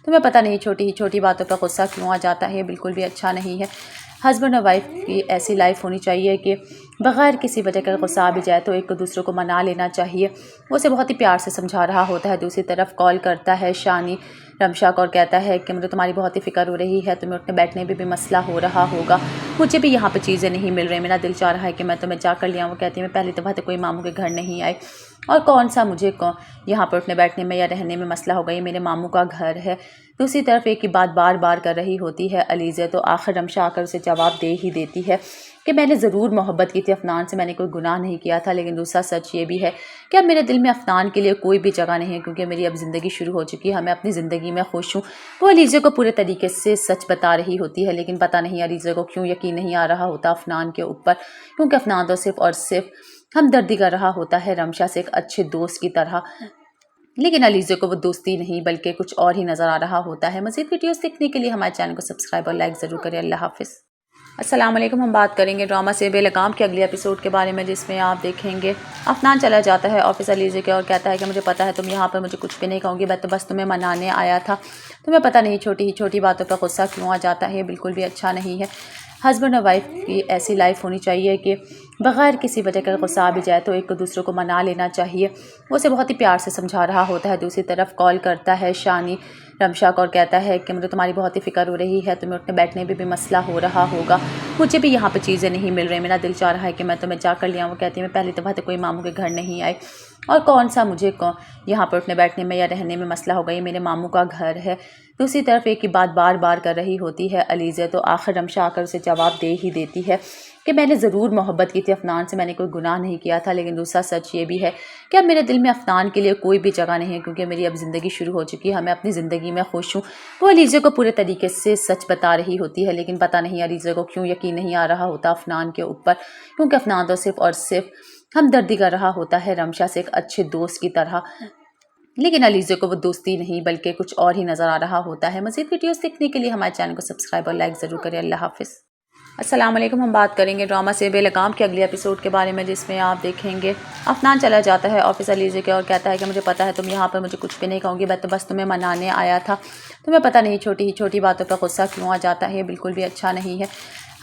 तुम्हें पता नहीं छोटी छोटी बातों पर गुस्सा क्यों आ जाता है, बिल्कुल भी अच्छा नहीं है। हस्बैंड और वाइफ की ऐसी लाइफ होनी चाहिए कि बग़ैर किसी वजह का गुस्सा आ भी जाए तो एक दूसरे को मना लेना चाहिए। वो उसे बहुत ही प्यार से समझा रहा होता है। दूसरी तरफ कॉल करता है शानी रमशा को और कहता है कि मुझे तुम्हारी बहुत ही फ़िक्र हो रही है, तुम्हें उठने बैठने में भी मसला हो रहा होगा, मुझे भी यहाँ पर चीज़ें नहीं मिल रही, मेरा दिल चाह रहा है कि मैं तुम्हें जा कर लिया। वो कहती है मैं पहली दफ़ा तो कोई मामू के घर नहीं आई और कौन सा मुझे यहाँ पर उठने बैठने में या रहने में मसला हो गई, मेरे मामू का घर है। दूसरी तरफ एक ही बात बार बार कर रही होती है अलीज़ा, तो आखिर रमशा आकर उसे जवाब दे ही देती है कि मैंने ज़रूर मोहब्बत की थी अफनान से, मैंने कोई गुनाह नहीं किया था। लेकिन दूसरा सच ये भी है कि अब मेरे दिल में अफनान के लिए कोई भी जगह नहीं है, क्योंकि मेरी अब ज़िंदगी शुरू हो चुकी है, मैं अपनी ज़िंदगी में खुश हूँ। वो अलीज़ा को पूरे तरीके से सच बता रही होती है, लेकिन पता नहीं अलीज़ा को क्यों यकीन नहीं आ रहा होता अफनान के ऊपर, क्योंकि अफनान तो सिर्फ़ और सिर्फ हमदर्दी कर रहा होता है रमशा से एक अच्छे दोस्त की तरह। लेकिन अलीज़ा को वो दोस्ती नहीं बल्कि कुछ और ही नज़र आ रहा होता है। मज़ीद वीडियोस देखने के लिए हमारे चैनल को सब्सक्राइब और लाइक ज़रूर करें। अल्लाह हाफ़िज़। अस्सलाम वालेकुम। हम बात करेंगे ड्रामा से बेलगाम के अगले एपिसोड के बारे में, जिसमें आप देखेंगे अफनान चला जाता है ऑफिस अलीज़ा के और कहता है कि मुझे पता है तुम यहाँ पर मुझे कुछ भी नहीं कहूँगी, मैं तो बस तुम्हें मनाने आया था। तुम्हें पता नहीं छोटी छोटी बातों पर गुस्सा क्यों आ जाता है, बिल्कुल भी अच्छा नहीं है। हस्बैंड और वाइफ की ऐसी लाइफ होनी चाहिए कि बग़ैर किसी वजह का गुस्सा आ भी जाए तो एक दूसरे को मना लेना चाहिए। वो उसे बहुत ही प्यार से समझा रहा होता है। दूसरी तरफ कॉल करता है शानी रमशा को और कहता है कि मुझे तुम्हारी बहुत ही फ़िक्र हो रही है, तुम्हें उठने बैठने में भी मसला हो रहा होगा, मुझे भी यहाँ पर चीज़ें नहीं मिल रही, मेरा दिल चाह रहा है कि मैं तुम्हें जा कर लिया। वो कहती है मैं पहली दफ़ा तो कोई मामू के घर नहीं आई और कौन सा मुझे यहाँ पर उठने बैठने में या रहने में मसला होगा, ये मेरे मामू का घर है। दूसरी तरफ एक ही बात बार बार कर रही होती है अलीज़ा, तो आखिर रमशा आकर उसे जवाब दे ही देती है कि मैंने ज़रूर मोहब्बत की थी अफनान से, मैंने कोई गुनाह नहीं किया था। लेकिन दूसरा सच ये भी है कि अब मेरे दिल में अफनान के लिए कोई भी जगह नहीं है, क्योंकि मेरी अब ज़िंदगी शुरू हो चुकी है, मैं अपनी ज़िंदगी में खुश हूँ। वो अलीज़ा को पूरे तरीके से सच बता रही होती है, लेकिन पता नहीं अलीज़ा को क्यों यकीन नहीं आ रहा होता अफनान के ऊपर, क्योंकि अफनान तो सिर्फ़ और सिर्फ हमदर्दी कर रहा होता है रमशा से एक अच्छे दोस्त की तरह। लेकिन अलीज़ा को वो दोस्ती नहीं बल्कि कुछ और ही नज़र आ रहा होता है। मज़ीद वीडियोस देखने के लिए हमारे चैनल को सब्सक्राइब और लाइक ज़रूर करें। अल्लाह हाफ़िज़। अस्सलाम वालेकुम। हम बात करेंगे ड्रामा से बेलगाम के अगले एपिसोड के बारे में, जिसमें आप देखेंगे अफनान चला जाता है ऑफिस अलीज़ा के और कहता है कि मुझे पता है तुम यहाँ पर मुझे कुछ भी नहीं कहूँगी, मैं तो बस तुम्हें मनाने आया था। तुम्हें पता नहीं छोटी छोटी बातों पर गुस्सा क्यों आ जाता है, बिल्कुल भी अच्छा नहीं है।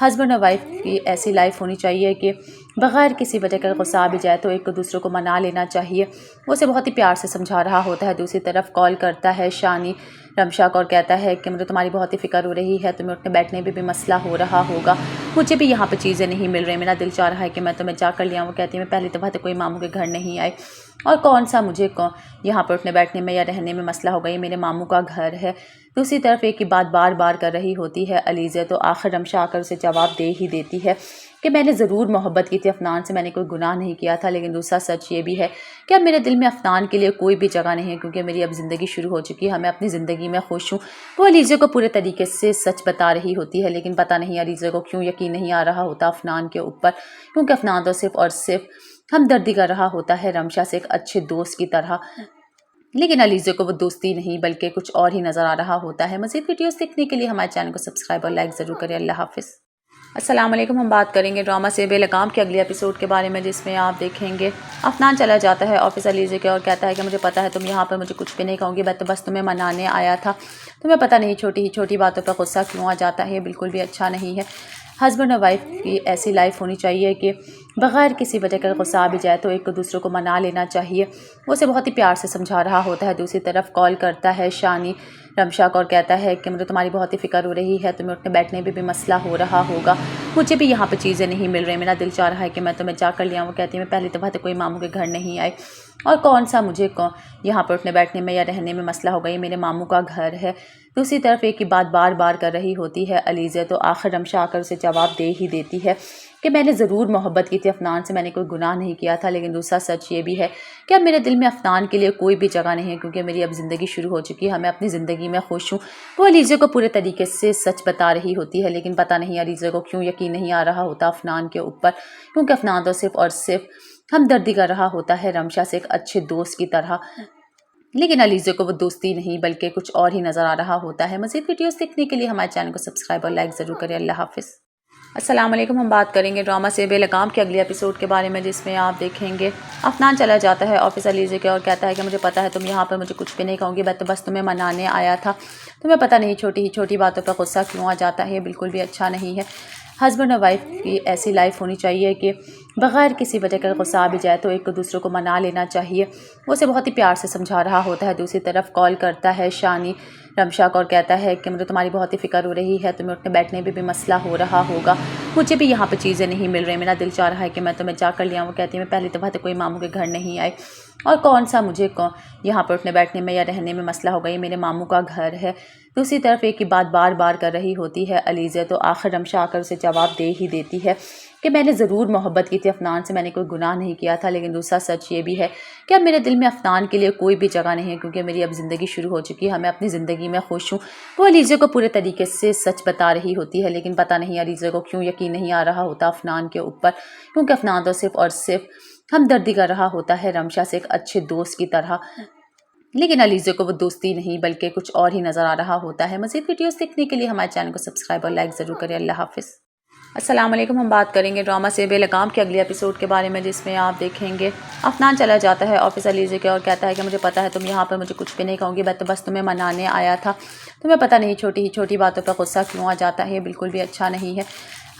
हस्बैंड और वाइफ की ऐसी लाइफ होनी चाहिए कि बग़ैर किसी वजह का गुस्सा आ भी जाए तो एक दूसरे को मना लेना चाहिए। वो उसे बहुत ही प्यार से समझा रहा होता है। दूसरी तरफ कॉल करता है शानी रमशा को और कहता है कि मुझे तुम्हारी बहुत ही फ़िक्र हो रही है, तुम्हें उठने बैठने में भी मसला हो रहा होगा, मुझे भी यहाँ पर चीज़ें नहीं मिल रही, मेरा दिल चाह रहा है कि मैं तुम्हें जा कर लिया। वो कहती है मैं पहली दफ़ा तो कोई मामू के घर नहीं आई और कौन सा मुझे यहाँ पर उठने बैठने में या रहने में मसला होगा, ये मेरे मामू का घर है। दूसरी तरफ एक ही बात बार बार कर रही होती है अलीज़ा, तो आखिर रमशा आकर उसे जवाब दे ही देती है कि मैंने ज़रूर मोहब्बत की थी अफनान से, मैंने कोई गुनाह नहीं किया था। लेकिन दूसरा सच ये भी है कि अब मेरे दिल में अफनान के लिए कोई भी जगह नहीं है, क्योंकि मेरी अब ज़िंदगी शुरू हो चुकी है, मैं अपनी ज़िंदगी में खुश हूँ। वो अलीज़ा को पूरे तरीके से सच बता रही होती है, लेकिन पता नहीं अलीज़ा को क्यों यकीन नहीं आ रहा होता अफनान के ऊपर, क्योंकि अफनान तो सिर्फ़ और सिर्फ हमदर्दी कर रहा होता है रमशा से एक अच्छे दोस्त की तरह। लेकिन अलीज़ा को वो दोस्ती नहीं बल्कि कुछ और ही नज़र आ रहा होता है। मज़ीद वीडियोस देखने के लिए हमारे चैनल को सब्सक्राइब और लाइक ज़रूर करें। अल्लाह हाफ़िज़। अस्सलाम वालेकुम। हम बात करेंगे ड्रामा से बेलगाम के अगले एपिसोड के बारे में, जिसमें आप देखेंगे अफनान चला जाता है ऑफिस अलीज़ा के और कहता है कि मुझे पता है तुम यहाँ पर मुझे कुछ भी नहीं कहूँगी, मैं तो बस तुम्हें मनाने आया था। तुम्हें पता नहीं छोटी छोटी बातों पर गुस्सा क्यों आ जाता है, बिल्कुल भी अच्छा नहीं है। हस्बैंड और वाइफ की ऐसी लाइफ होनी चाहिए कि बग़ैर किसी वजह का गुस्सा आ भी जाए तो एक दूसरे को मना लेना चाहिए। वो उसे बहुत ही प्यार से समझा रहा होता है। दूसरी तरफ कॉल करता है शानी रमशा को और कहता है कि मुझे तुम्हारी बहुत ही फ़िक्र हो रही है, तुम्हें उठने बैठने में भी मसला हो रहा होगा, मुझे भी यहाँ पर चीज़ें नहीं मिल रही, मेरा दिल चाह रहा है कि मैं तुम्हें जा कर लिया। वो कहती है मैं पहली दफ़ा तो कोई मामू के घर नहीं आई और कौन सा मुझे यहाँ पर उठने बैठने में या रहने में मसला होगा, ये मेरे मामू का घर है। दूसरी तरफ एक ही बात बार बार कर रही होती है अलीज़ा, तो आखिर रमशा आकर उसे जवाब दे ही देती है कि मैंने ज़रूर मोहब्बत की थी अफनान से, मैंने कोई गुनाह नहीं किया था। लेकिन दूसरा सच ये भी है कि अब मेरे दिल में अफनान के लिए कोई भी जगह नहीं है, क्योंकि मेरी अब ज़िंदगी शुरू हो चुकी है, मैं अपनी ज़िंदगी में खुश हूँ। वो अलीज़ा को पूरे तरीके से सच बता रही होती है, लेकिन पता नहीं अलीज़ा को क्यों यकीन नहीं आ रहा होता अफनान के ऊपर, क्योंकि अफनान तो सिर्फ़ और सिर्फ हमदर्दी कर रहा होता है रमशा से एक अच्छे दोस्त की तरह। लेकिन अलीज़ा को वो दोस्ती नहीं बल्कि कुछ और ही नज़र आ रहा होता है। मज़ीद वीडियोस देखने के लिए हमारे चैनल को सब्सक्राइब और लाइक ज़रूर करें। अल्लाह हाफ़िज़। अस्सलाम वालेकुम। हम बात करेंगे ड्रामा से बेलगाम के अगले एपिसोड के बारे में, जिसमें आप देखेंगे अफनान चला जाता है ऑफिस अलीज़ा के और कहता है कि मुझे पता है तुम यहाँ पर मुझे कुछ भी नहीं कहूँगी, मैं तो बस तुम्हें मनाने आया था। तुम्हें पता नहीं छोटी छोटी बातों पर गुस्सा क्यों आ जाता है, बिल्कुल भी अच्छा नहीं है। हस्बैंड और वाइफ की ऐसी लाइफ होनी चाहिए कि बग़ैर किसी वजह का गुस्सा आ भी जाए तो एक दूसरे को मना लेना चाहिए। वो उसे बहुत ही प्यार से समझा रहा होता है। दूसरी तरफ कॉल करता है शानी रमशा को और कहता है कि मुझे तुम्हारी बहुत ही फ़िक्र हो रही है, तुम्हें उठने बैठने में भी मसला हो रहा होगा, मुझे भी यहाँ पर चीज़ें नहीं मिल रही, मेरा दिल चाह रहा है कि मैं तुम्हें जा कर लिया। वो कहती है मैं पहली दफ़ा तो कोई मामू के घर नहीं आई और कौन सा मुझे यहाँ पर उठने बैठने में या रहने में मसला होगा, ये मेरे मामू का घर है। दूसरी तरफ एक ही बात बार बार कर रही होती है अलीज़ा, तो आखिर रमशा आकर उसे जवाब दे ही देती है कि मैंने ज़रूर मोहब्बत की थी अफनान से, मैंने कोई गुनाह नहीं किया था। लेकिन दूसरा सच ये भी है कि अब मेरे दिल में अफनान के लिए कोई भी जगह नहीं है, क्योंकि मेरी अब ज़िंदगी शुरू हो चुकी है, मैं अपनी ज़िंदगी में खुश हूँ। वो अलीज़ा को पूरे तरीके से सच बता रही होती है, लेकिन पता नहीं अलीज़ा को क्यों यकीन नहीं आ रहा होता अफनान के ऊपर, क्योंकि अफनान तो सिर्फ़ और सिर्फ हमदर्दी कर रहा होता है रमशा से एक अच्छे दोस्त की तरह। लेकिन अलीज़ा को वो दोस्ती नहीं बल्कि कुछ और ही नज़र आ रहा होता है। मज़ीद वीडियोस देखने के लिए हमारे चैनल को सब्सक्राइब और लाइक ज़रूर करें। अल्लाह हाफ़िज़। अस्सलाम वालेकुम। हम बात करेंगे ड्रामा से बेलगाम के अगले एपिसोड के बारे में, जिसमें आप देखेंगे अफनान चला जाता है ऑफिस अलीज़ा के और कहता है कि मुझे पता है तुम यहाँ पर मुझे कुछ भी नहीं कहूँगी, मैं तो बस तुम्हें मनाने आया था। तुम्हें पता नहीं छोटी छोटी बातों पर गुस्सा क्यों आ जाता है, बिल्कुल भी अच्छा नहीं है।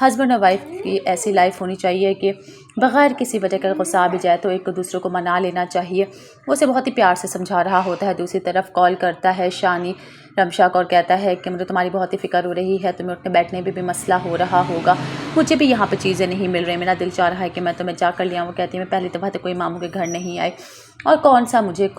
हस्बैंड और वाइफ की ऐसी लाइफ होनी चाहिए कि बग़ैर किसी वजह का गुस्सा आ भी जाए तो एक दूसरे को मना लेना चाहिए। वो उसे बहुत ही प्यार से समझा रहा होता है। दूसरी तरफ कॉल करता है शानी रमशा को और कहता है कि मुझे तुम्हारी बहुत ही फ़िक्र हो रही है, तुम्हें उठने बैठने में भी मसला हो रहा होगा, मुझे भी यहाँ पर चीज़ें नहीं मिल रही, मेरा दिल चाह रहा है कि मैं तुम्हें जा कर लिया। वो कहती है मैं पहली दफ़ा तो कोई मामू के घर नहीं आई और कौन सा मुझे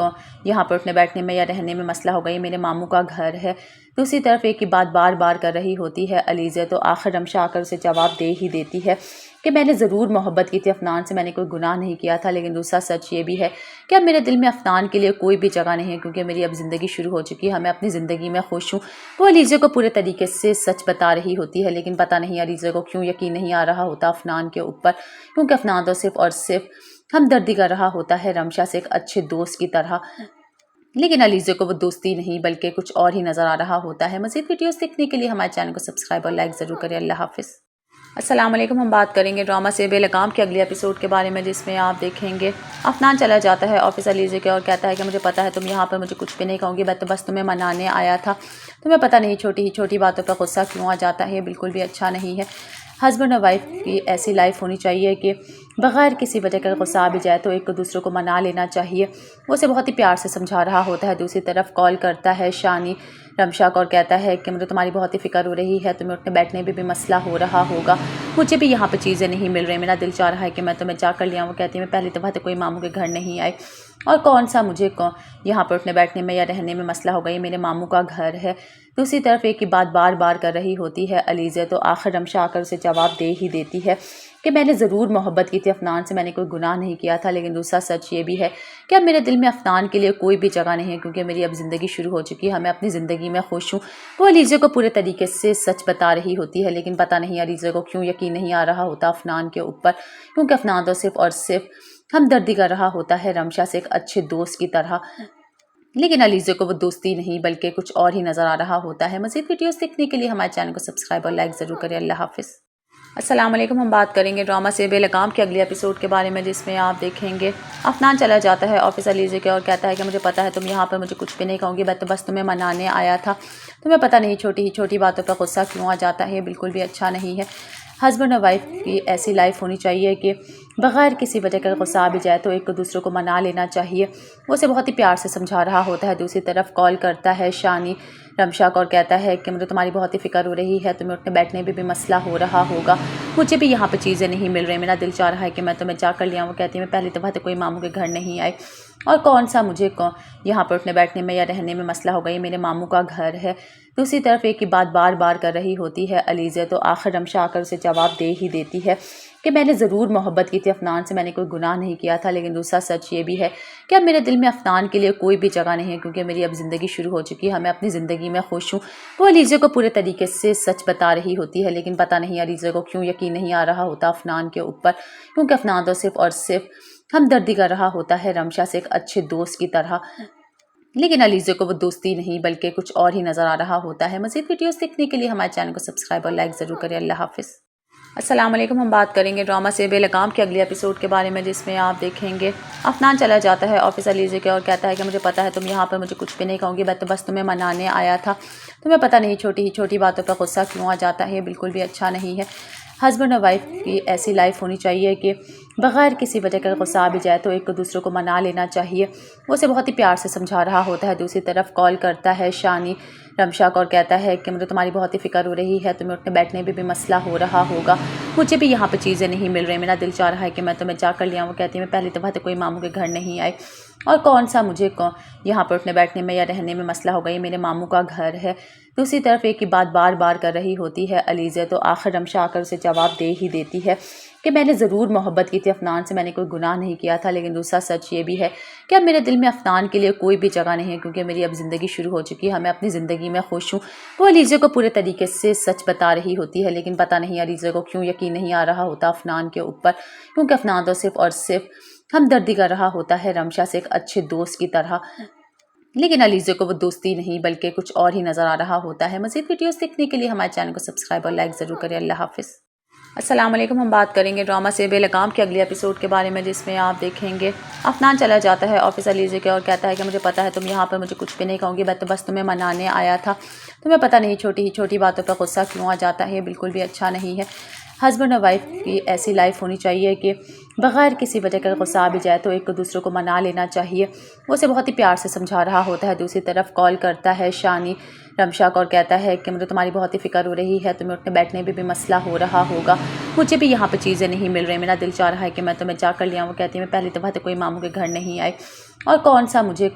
यहाँ पर उठने बैठने में या रहने में मसला होगा, ये मेरे मामू का घर है। दूसरी तरफ एक ही बात बार बार कर रही होती है अलीज़ा, तो आखिर रमशा आकर उसे जवाब दे ही देती है कि मैंने ज़रूर मोहब्बत की थी अफनान से, मैंने कोई गुनाह नहीं किया था। लेकिन दूसरा सच ये भी है कि अब मेरे दिल में अफनान के लिए कोई भी जगह नहीं है, क्योंकि मेरी अब ज़िंदगी शुरू हो चुकी है, मैं अपनी ज़िंदगी में खुश हूँ। वो अलीज़ा को पूरे तरीके से सच बता रही होती है, लेकिन पता नहीं अलीज़ा को क्यों यकीन नहीं आ रहा होता अफनान के ऊपर, क्योंकि अफनान तो सिर्फ़ और सिर्फ हमदर्दी कर रहा होता है रमशा से एक अच्छे दोस्त की तरह। लेकिन अलीज़ा को वो दोस्ती नहीं बल्कि कुछ और ही नज़र आ रहा होता है। मज़ीद वीडियोस देखने के लिए हमारे चैनल को सब्सक्राइब और लाइक ज़रूर करें। अल्लाह हाफ़िज़। अस्सलाम वालेकुम। हम बात करेंगे ड्रामा से बेलगाम के अगले एपिसोड के बारे में, जिसमें आप देखेंगे अफनान चला जाता है ऑफिस अलीज़ा के और कहता है कि मुझे पता है तुम यहाँ पर मुझे कुछ भी नहीं कहूँगी, मैं तो बस तुम्हें मनाने आया था। तुम्हें पता नहीं छोटी छोटी बातों पर गुस्सा क्यों आ जाता है, बिल्कुल भी अच्छा नहीं है। हस्बैंड और वाइफ की ऐसी लाइफ होनी चाहिए कि बग़ैर किसी वजह का गुस्सा आ भी जाए तो एक दूसरे को मना लेना चाहिए। वो उसे बहुत ही प्यार से समझा रहा होता है। दूसरी तरफ कॉल करता है शानी रमशा को और कहता है कि मुझे तुम्हारी बहुत ही फ़िक्र हो रही है, तुम्हें उठने बैठने में भी मसला हो रहा होगा, मुझे भी यहाँ पर चीज़ें नहीं मिल रही, मेरा दिल चाह रहा है कि मैं तुम्हें जा कर लिया। वो कहती है मैं पहली दफ़ा तो कोई मामू के घर नहीं आई और कौन सा मुझे यहाँ पर उठने बैठने में या रहने में मसला होगा, ये मेरे मामू का घर है। दूसरी तरफ एक ही बात बार बार कर रही होती है अलीज़ा, तो आखिर रमशा आकर उसे जवाब दे ही देती है कि मैंने ज़रूर मोहब्बत की थी अफनान से, मैंने कोई गुनाह नहीं किया था। लेकिन दूसरा सच ये भी है कि अब मेरे दिल में अफनान के लिए कोई भी जगह नहीं है, क्योंकि मेरी अब ज़िंदगी शुरू हो चुकी है, मैं अपनी ज़िंदगी में खुश हूँ। वो अलीज़ा को पूरे तरीके से सच बता रही होती है, लेकिन पता नहीं अलीज़ा को क्यों यकीन नहीं आ रहा होता अफनान के ऊपर, क्योंकि अफनान तो सिर्फ़ और सिर्फ हमदर्दी कर रहा होता है रमशा से एक अच्छे दोस्त की तरह। लेकिन अलीज़ा को वो दोस्ती नहीं बल्कि कुछ और ही नज़र आ रहा होता है। मज़ीद वीडियोस देखने के लिए हमारे चैनल को सब्सक्राइब और लाइक ज़रूर करें। अल्लाह हाफ़िज़। अस्सलाम वालेकुम। हम बात करेंगे ड्रामा से बेलगाम के अगले एपिसोड के बारे में, जिसमें आप देखेंगे अफनान चला जाता है ऑफिस अलीज़ा के और कहता है कि मुझे पता है तुम यहाँ पर मुझे कुछ भी नहीं कहूँगी, मैं तो बस तुम्हें मनाने आया था। तुम्हें पता नहीं छोटी छोटी बातों पर गुस्सा क्यों आ जाता है, बिल्कुल भी अच्छा नहीं है। हस्बैंड और वाइफ की ऐसी लाइफ होनी चाहिए कि बग़ैर किसी वजह का गुस्सा आ भी जाए तो एक दूसरे को मना लेना चाहिए। वो उसे बहुत ही प्यार से समझा रहा होता है। दूसरी तरफ कॉल करता है शानी रमशा को और कहता है कि मुझे तुम्हारी बहुत ही फ़िक्र हो रही है, तुम्हें उठने बैठने में भी मसला हो रहा होगा, मुझे भी यहाँ पर चीज़ें नहीं मिल रही, मेरा दिल चाह रहा है कि मैं तुम्हें जा कर लिया। वो कहती है मैं पहली दफ़ा तो कोई मामू के घर नहीं आई और कौन सा मुझे यहाँ पर उठने बैठने में या रहने में मसला होगा, ये मेरे मामू का घर है। दूसरी तरफ एक ही बात बार बार कर रही होती है अलीज़ा, तो आखिर रमशा आकर उसे जवाब दे ही देती है कि मैंने ज़रूर मोहब्बत की थी अफनान से, मैंने कोई गुनाह नहीं किया था। लेकिन दूसरा सच ये भी है कि अब मेरे दिल में अफनान के लिए कोई भी जगह नहीं है, क्योंकि मेरी अब ज़िंदगी शुरू हो चुकी है, मैं अपनी ज़िंदगी में खुश हूँ। वो अलीज़ा को पूरे तरीके से सच बता रही होती है, लेकिन पता नहीं अलीज़ा को क्यों यकीन नहीं आ रहा होता अफनान के ऊपर, क्योंकि अफनान तो सिर्फ़ और सिर्फ हमदर्दी कर रहा होता है रमशा से एक अच्छे दोस्त की तरह। लेकिन अलीज़ा को वो दोस्ती नहीं बल्कि कुछ और ही नज़र आ रहा होता है। मज़ीद वीडियोस देखने के लिए हमारे चैनल को सब्सक्राइब और लाइक ज़रूर करें। अल्लाह हाफ़िज़। अस्सलाम वालेकुम। हम बात करेंगे ड्रामा से बेलगाम के अगले एपिसोड के बारे में, जिसमें आप देखेंगे अफनान चला जाता है ऑफिस अलीज़ा के और कहता है कि मुझे पता है तुम यहाँ पर मुझे कुछ भी नहीं कहूँगी, मैं तो बस तुम्हें मनाने आया था। तुम्हें पता नहीं छोटी छोटी बातों पर गुस्सा क्यों आ जाता है, बिल्कुल भी अच्छा नहीं है। हस्बैंड और वाइफ की ऐसी लाइफ होनी चाहिए कि बग़ैर किसी वजह का गुस्सा आ भी जाए तो एक दूसरे को मना लेना चाहिए। वो उसे बहुत ही प्यार से समझा रहा होता है। दूसरी तरफ कॉल करता है शानी रमशा को और कहता है कि मुझे तुम्हारी बहुत ही फ़िक्र हो रही है, तुम्हें उठने बैठने में भी मसला हो रहा होगा, मुझे भी यहाँ पर चीज़ें नहीं मिल रही, मेरा दिल चाह रहा है कि मैं तुम्हें जा कर लिया। वो कहती है मैं पहली दफ़ा तो कोई मामू के घर नहीं आई और कौन सा मुझे यहाँ पर उठने बैठने में या रहने में मसला होगा, ये मेरे मामू का घर है। दूसरी तरफ एक ही बात बार बार कर रही होती है अलीज़ा, तो आखिर रमशा आकर उसे जवाब दे ही देती है कि मैंने ज़रूर मोहब्बत की थी अफनान से, मैंने कोई गुनाह नहीं किया था। लेकिन दूसरा सच ये भी है कि अब मेरे दिल में अफनान के लिए कोई भी जगह नहीं है, क्योंकि मेरी अब ज़िंदगी शुरू हो चुकी है, मैं अपनी ज़िंदगी में खुश हूँ। वो अलीज़ा को पूरे तरीके से सच बता रही होती है, लेकिन पता नहीं अलीज़ा को क्यों यकीन नहीं आ रहा होता अफनान के ऊपर, क्योंकि अफनान तो सिर्फ़ और सिर्फ हमदर्दी कर रहा होता है रमशा से एक अच्छे दोस्त की तरह। लेकिन अलीज़ा को वो दोस्ती नहीं बल्कि कुछ और ही नज़र आ रहा होता है। मज़ीद वीडियोस देखने के लिए हमारे चैनल को सब्सक्राइब और लाइक ज़रूर करें। अल्लाह हाफ़िज़। अस्सलाम वालेकुम। हम बात करेंगे ड्रामा से बेलगाम के अगले एपिसोड के बारे में, जिसमें आप देखेंगे अफनान चला जाता है ऑफिस अलीज़ा के और कहता है कि मुझे पता है तुम यहाँ पर मुझे कुछ भी नहीं कहूँगी, मैं तो बस तुम्हें मनाने आया था। तुम्हें पता नहीं छोटी छोटी बातों पर गुस्सा क्यों आ जाता है, बिल्कुल भी अच्छा नहीं है। हस्बैंड और वाइफ की ऐसी लाइफ होनी चाहिए कि बग़ैर किसी वजह का गुस्सा आ भी जाए तो एक दूसरे को मना लेना चाहिए। वो उसे बहुत ही प्यार से समझा रहा होता है। दूसरी तरफ कॉल करता है शानी रमशा को और कहता है कि मुझे तुम्हारी बहुत ही फ़िक्र हो रही है, तुम्हें उठने बैठने में भी मसला हो रहा होगा, मुझे भी यहाँ पर चीज़ें नहीं मिल रही, मेरा दिल चाह रहा है कि मैं तुम्हें जाकर ले आऊँ। वो कहती है मैं पहली दफ़ा तो कोई मामू के घर नहीं आई और कौन सा मुझे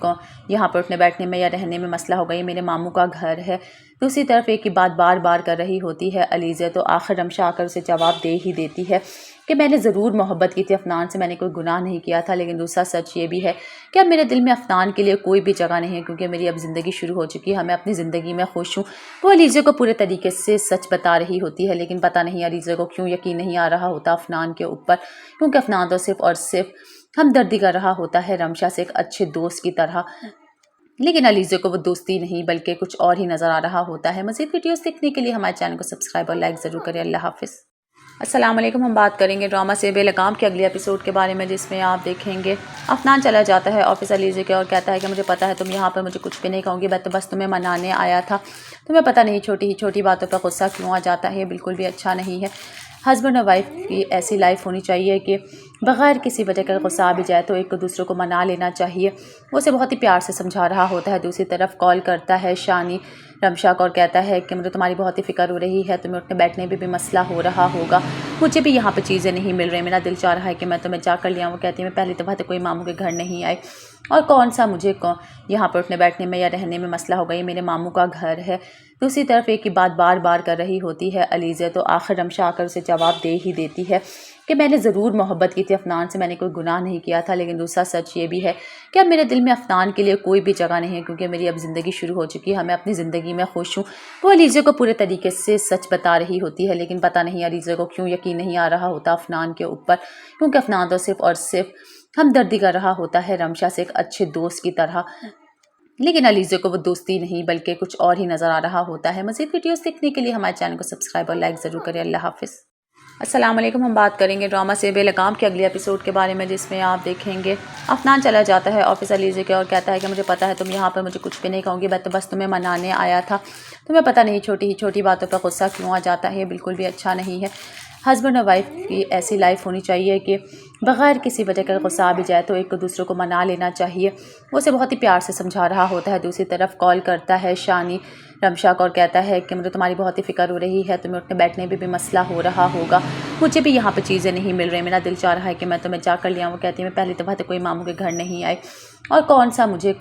यहाँ पर उठने बैठने में या रहने में मसला होगा, ये मेरे मामू का घर है। दूसरी तरफ एक ही बात बार बार कर रही होती है अलीज़ा, तो आखिर रमशा आकर उसे जवाब दे ही देती है कि मैंने ज़रूर मोहब्बत की थी अफनान से, मैंने कोई गुनाह नहीं किया था। लेकिन दूसरा सच ये भी है कि अब मेरे दिल में अफनान के लिए कोई भी जगह नहीं है, क्योंकि मेरी अब ज़िंदगी शुरू हो चुकी है, मैं अपनी ज़िंदगी में खुश हूँ। वो अलीज़ा को पूरे तरीके से सच बता रही होती है, लेकिन पता नहीं अलीज़ा को क्यों यकीन नहीं आ रहा होता अफनान के ऊपर, क्योंकि अफनान तो सिर्फ़ और सिर्फ हमदर्दी कर रहा होता है रमशा से एक अच्छे दोस्त की तरह। लेकिन अलीज़ा को वो दोस्ती नहीं बल्कि कुछ और ही नज़र आ रहा होता है। मज़ीद वीडियोस देखने के लिए हमारे चैनल को सब्सक्राइब और लाइक ज़रूर करें। अल्लाह हाफ़िज़। अस्सलाम वालेकुम। हम बात करेंगे ड्रामा से बेलगाम के अगले एपिसोड के बारे में, जिसमें आप देखेंगे अफनान चला जाता है ऑफिस अलीज़ा के और कहता है कि मुझे पता है तुम यहाँ पर मुझे कुछ भी नहीं कहूँगी, मैं तो बस तुम्हें मनाने आया था। तुम्हें पता नहीं छोटी छोटी बातों पर गुस्सा क्यों आ जाता है, बिल्कुल भी अच्छा नहीं है। हस्बैंड और वाइफ की ऐसी लाइफ होनी चाहिए कि बग़ैर किसी वजह का गुस्सा आ भी जाए तो एक दूसरे को मना लेना चाहिए। वो उसे बहुत ही प्यार से समझा रहा होता है। दूसरी तरफ कॉल करता है शानी रमशा को और कहता है कि मुझे तुम्हारी बहुत ही फ़िक्र हो रही है, तुम्हें उठने बैठने में भी मसला हो रहा होगा, मुझे भी यहाँ पर चीज़ें नहीं मिल रही, मेरा दिल चाह रहा है कि मैं तुम्हें जाकर ले आऊँ। वो कहती है मैं पहली दफ़ा तो कोई मामू के घर नहीं आई और कौन सा मुझे यहाँ पर उठने बैठने में या रहने में मसला होगा, ये मेरे मामू का घर है। दूसरी तरफ एक ही बात बार बार कर रही होती है अलीज़ा, तो आखिर रमशा आकर उसे जवाब दे ही देती है कि मैंने ज़रूर मोहब्बत की थी अफनान से, मैंने कोई गुनाह नहीं किया था। लेकिन दूसरा सच ये भी है कि अब मेरे दिल में अफनान के लिए कोई भी जगह नहीं है, क्योंकि मेरी अब ज़िंदगी शुरू हो चुकी है, मैं अपनी ज़िंदगी में खुश हूँ। वो अलीज़ा को पूरे तरीके से सच बता रही होती है, लेकिन पता नहीं अलीज़ा को क्यों यकीन नहीं आ रहा होता अफनान के ऊपर, क्योंकि अफनान तो सिर्फ़ और सिर्फ हमदर्दी कर रहा होता है रमशा से एक अच्छे दोस्त की तरह। लेकिन अलीज़ा को वो दोस्ती नहीं बल्कि कुछ और ही नज़र आ रहा होता है। मज़ीद वीडियोस देखने के लिए हमारे चैनल को सब्सक्राइब और लाइक ज़रूर करें। अल्लाह हाफ़िज़। अस्सलाम वालेकुम। हम बात करेंगे ड्रामा से बेलगाम के अगले एपिसोड के बारे में, जिसमें आप देखेंगे अफनान चला जाता है ऑफिस अलीज़ा के और कहता है कि मुझे पता है तुम यहाँ पर मुझे कुछ भी नहीं कहूँगी, मैं तो बस तुम्हें मनाने आया था। तुम्हें पता नहीं छोटी छोटी बातों पर गुस्सा क्यों आ जाता है, बिल्कुल भी अच्छा नहीं है। हस्बैंड और वाइफ की ऐसी लाइफ होनी चाहिए कि बग़ैर किसी वजह का गुस्सा आ भी जाए तो एक दूसरे को मना लेना चाहिए। वो उसे बहुत ही प्यार से समझा रहा होता है। दूसरी तरफ कॉल करता है शानी रमशा को और कहता है कि मुझे तुम्हारी बहुत ही फ़िक्र हो रही है, तुम्हें उठने बैठने में भी मसला हो रहा होगा, मुझे भी यहाँ पर चीज़ें नहीं मिल रही, मेरा दिल चाह रहा है कि मैं तुम्हें जाकर ले आऊँ। वो कहती है मैं पहली दफ़ा तो कोई मामू के घर नहीं आई और कौन सा मुझे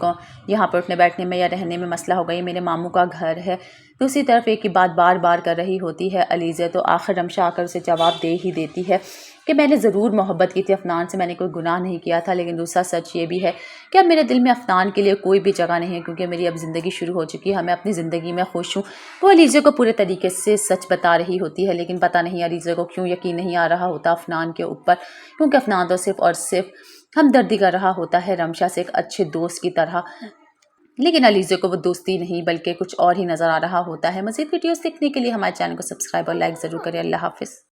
यहाँ पर उठने बैठने में या रहने में मसला होगा, ये मेरे मामू का घर है। दूसरी तरफ एक ही बात बार बार कर रही होती है अलीज़ा, तो आखिर रमशा आकर उसे जवाब दे ही देती है कि मैंने ज़रूर मोहब्बत की थी अफनान से, मैंने कोई गुनाह नहीं किया था। लेकिन दूसरा सच ये भी है कि अब मेरे दिल में अफनान के लिए कोई भी जगह नहीं है, क्योंकि मेरी अब ज़िंदगी शुरू हो चुकी है, मैं अपनी ज़िंदगी में खुश हूँ। वो अलीज़ा को पूरे तरीके से सच बता रही होती है, लेकिन पता नहीं अलीज़ा को क्यों यकीन नहीं आ रहा होता अफनान के ऊपर, क्योंकि अफनान तो सिर्फ़ और सिर्फ हमदर्दी कर रहा होता है रमशा से एक अच्छे दोस्त की तरह। लेकिन अलीज़ा को वो दोस्ती नहीं बल्कि कुछ और ही नज़र आ रहा होता है। मज़ीद वीडियोस देखने के लिए हमारे चैनल को सब्सक्राइब और लाइक ज़रूर करें। अल्लाह हाफ़िज़।